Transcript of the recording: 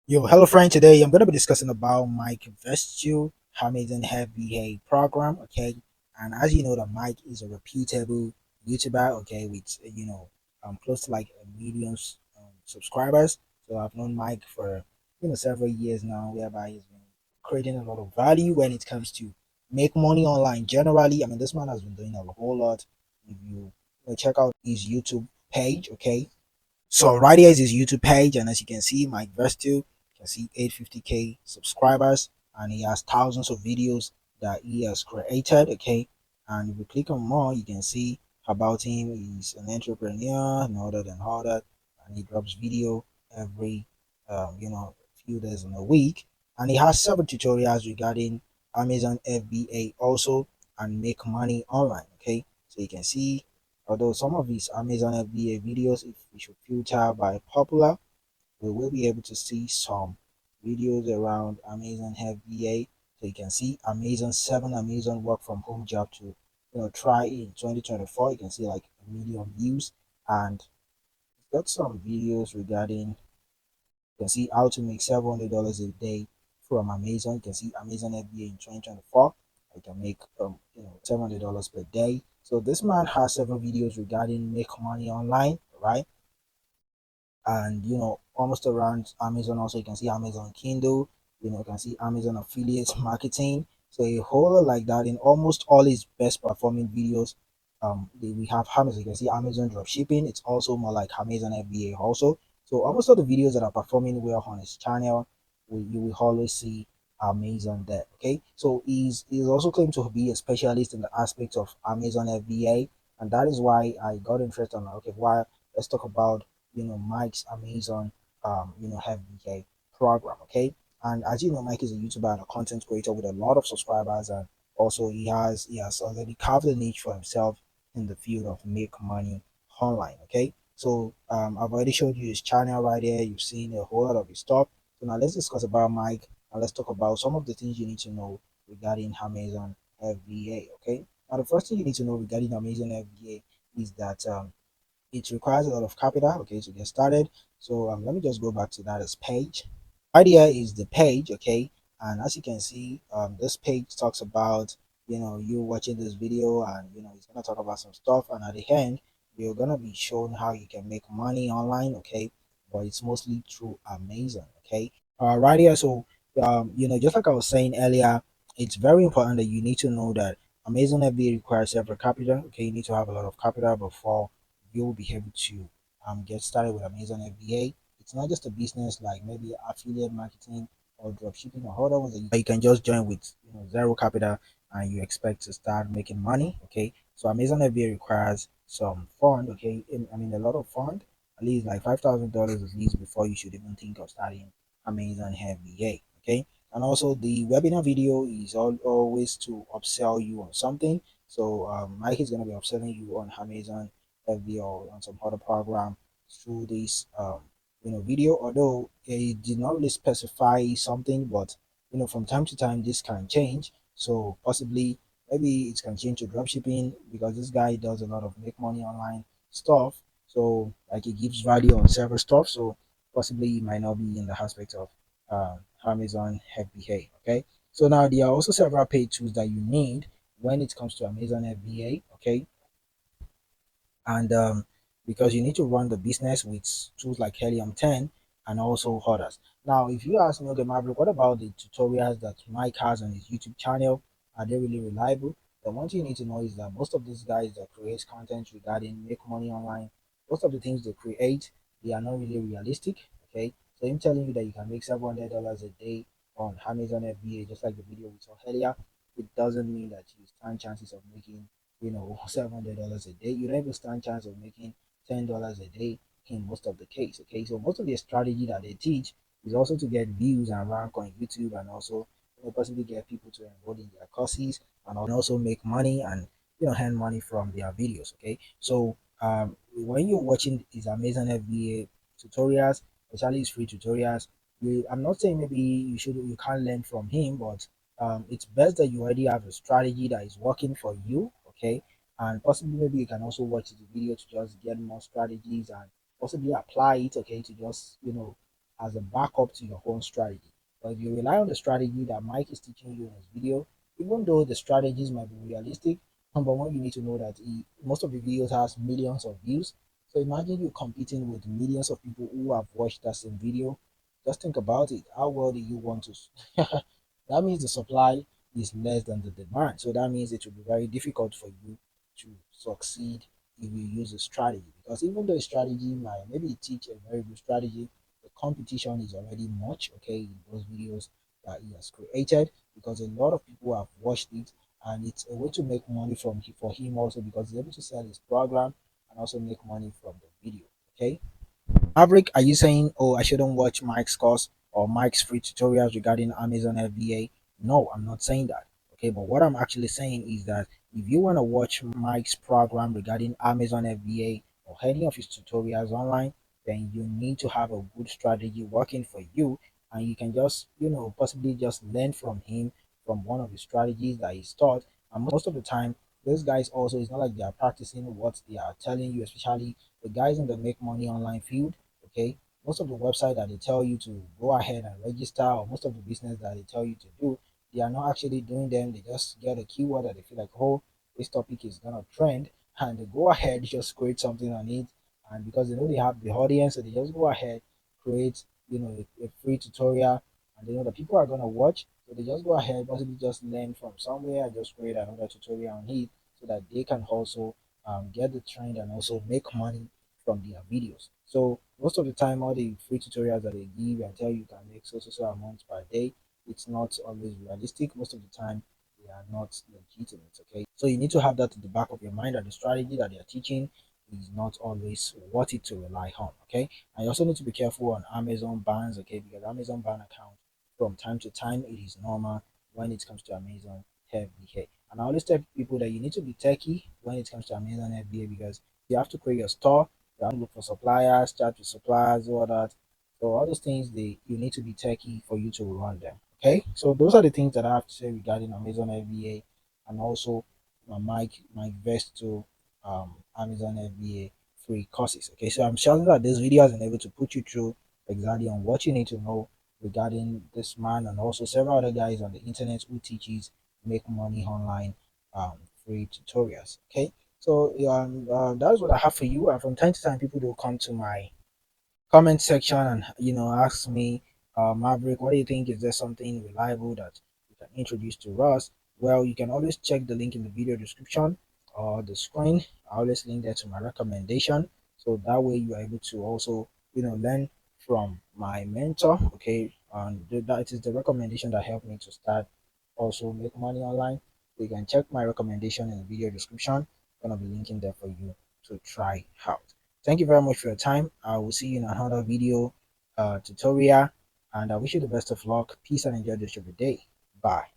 Yo, hello friend. Today I'm gonna be discussing about Mike Vestil Hamilton FBA program. Okay, and as you know, that Mike is a reputable YouTuber. Okay, with close to like a million subscribers. So I've known Mike for several years now, whereby he's been creating a lot of value when it comes to make money online. Generally, I mean, this man has been doing a whole lot. If you check out his YouTube page, okay, so right here is his YouTube page, and as you can see, Mike Vestil, you can see 850K subscribers, and he has thousands of videos that he has created. Okay, and if you click on more, you can see about him. He's an entrepreneur, and all that, and he drops video every few days in a week, and he has several tutorials regarding Amazon FBA also and make money online. Okay, so you can see although some of his Amazon FBA videos, if we should filter by popular, we will be able to see some videos around Amazon FBA. So you can see Amazon 7 Amazon work from home job to try in 2024. You can see like a million views, and got some videos regarding, you can see how to make $700 a day from Amazon. You can see Amazon FBA in 2024. I can make $700 per day. So this man has several videos regarding make money online, right? And almost around Amazon. Also, you can see Amazon Kindle. You can see Amazon affiliate marketing. So a whole lot like that in almost all his best performing videos. We have Amazon. You can see Amazon drop shipping. It's also more like Amazon FBA also. So almost all the videos that are performing well on his channel, you will always see Amazon there. Okay, so he's also claimed to be a specialist in the aspect of Amazon FBA, and that is why I got interested on, okay, why, let's talk about Mike's Amazon FBA program. Okay, and as you know, Mike is a YouTuber and a content creator with a lot of subscribers, and also he has already carved a niche for himself in the field of make money online. Okay, so I've already showed you his channel right here. You've seen a whole lot of his stuff. So now let's discuss about Mike, and let's talk about some of the things you need to know regarding Amazon FBA. Okay, now the first thing you need to know regarding Amazon FBA is that it requires a lot of capital, okay, to get started. So let me just go back to that as page. Idea is the page, okay, and as you can see, this page talks about you watching this video, and it's gonna talk about some stuff, and at the end you're gonna be shown how you can make money online, okay, but it's mostly through Amazon, okay. Right here, so just like I was saying earlier, it's very important that you need to know that Amazon FBA requires several capital, okay. You need to have a lot of capital before you'll be able to get started with Amazon FBA. It's not just a business like maybe affiliate marketing or dropshipping or other ones that you can just join with zero capital and you expect to start making money. Okay, so Amazon FBA requires some fund. Okay, I mean a lot of fund, at least like $5,000 at least before you should even think of starting Amazon FBA. Okay, and also the webinar video is always to upsell you on something. So Mike is going to be upselling you on Amazon FBA or on some other program through this video. Although it did not really specify something, but from time to time this can change. So possibly maybe it can change to dropshipping because this guy does a lot of make money online stuff. So like he gives value on several stuff. So possibly it might not be in the aspect of Amazon FBA. Okay. So now there are also several paid tools that you need when it comes to Amazon FBA. Okay, and because you need to run the business with tools like Helium 10 and also others. Now, if you ask me, okay, Maverick, what about the tutorials that Mike has on his YouTube channel? Are they really reliable? The one thing you need to know is that most of these guys that create content regarding make money online, most of the things they create, they are not really realistic. Okay, so him telling you that you can make $700 a day on Amazon FBA, just like the video we saw earlier, it doesn't mean that you stand chances of making $700 a day. You don't even stand chance of making $10 a day in most of the case. Okay, so most of the strategy that they teach is also to get views and rank on YouTube, and also possibly get people to enroll in their courses and also make money and earn money from their videos. Okay, so when you're watching these amazing FBA tutorials, especially his free tutorials, I'm not saying maybe you can't learn from him, but it's best that you already have a strategy that is working for you, okay, and possibly maybe you can also watch the video to just get more strategies and possibly apply it, okay, to just as a backup to your own strategy. But if you rely on the strategy that Mike is teaching you in his video, even though the strategies might be realistic, number one, you need to know that most of the videos has millions of views. So imagine you competing with millions of people who have watched that same video. Just think about it. How well do you want to? That means the supply is less than the demand. So that means it will be very difficult for you to succeed if you use a strategy. Because even though a strategy might maybe teach a very good strategy, the competition is already much, okay, in those videos that he has created, because a lot of people have watched it, and it's a way to make money for him also, because he's able to sell his program and also make money from the video. Okay. Maverick, are you saying, oh, I shouldn't watch Mike's course or Mike's free tutorials regarding Amazon FBA? No, I'm not saying that. Okay, but what I'm actually saying is that if you want to watch Mike's program regarding Amazon FBA or any of his tutorials online, then you need to have a good strategy working for you, and you can just, possibly just learn from him from one of the strategies that he's taught. And most of the time, those guys also, it's not like they are practicing what they are telling you, especially the guys in the make money online field. Okay, most of the website that they tell you to go ahead and register, or most of the business that they tell you to do, they are not actually doing them. They just get a keyword that they feel like, oh, this topic is gonna trend, and they go ahead just create something on it. And because they know they have the audience, so they just go ahead, create, a free tutorial, and they know that people are gonna watch, so they just go ahead, possibly just learn from somewhere and just create another tutorial on it, so that they can also get the trend and also make money from their videos. So most of the time, all the free tutorials that they give and tell you can make so amounts per day, it's not always realistic. Most of the time, they are not legitimate. Okay, so you need to have that at the back of your mind, that the strategy that they are teaching is not always worth it to rely on. Okay, and you also need to be careful on Amazon bans. Okay, because Amazon ban account from time to time, it is normal when it comes to Amazon FBA. And I always tell people that you need to be techie when it comes to Amazon FBA, because you have to create your store, you have to look for suppliers, chat with suppliers, all that. So all those things, you need to be techie for you to run them. Okay, so those are the things that I have to say regarding Amazon FBA, and also my Vestil Amazon FBA free courses. Okay, so I'm sure that this video has been able to put you through exactly on what you need to know regarding this man, and also several other guys on the internet who teaches make money online free tutorials. Okay, so that's what I have for you. And from time to time, people do come to my comment section and ask me, Maverick, what do you think? Is there something reliable that you can introduce to us? Well, you can always check the link in the video description or the screen. I always link there to my recommendation, so that way you are able to also learn from my mentor. Okay, and that is the recommendation that helped me to start also make money online. So you can check my recommendation in the video description. I'm gonna be linking there for you to try out. Thank you very much for your time. I will see you in another video tutorial, and I wish you the best of luck. Peace and enjoy the rest of your day. Bye.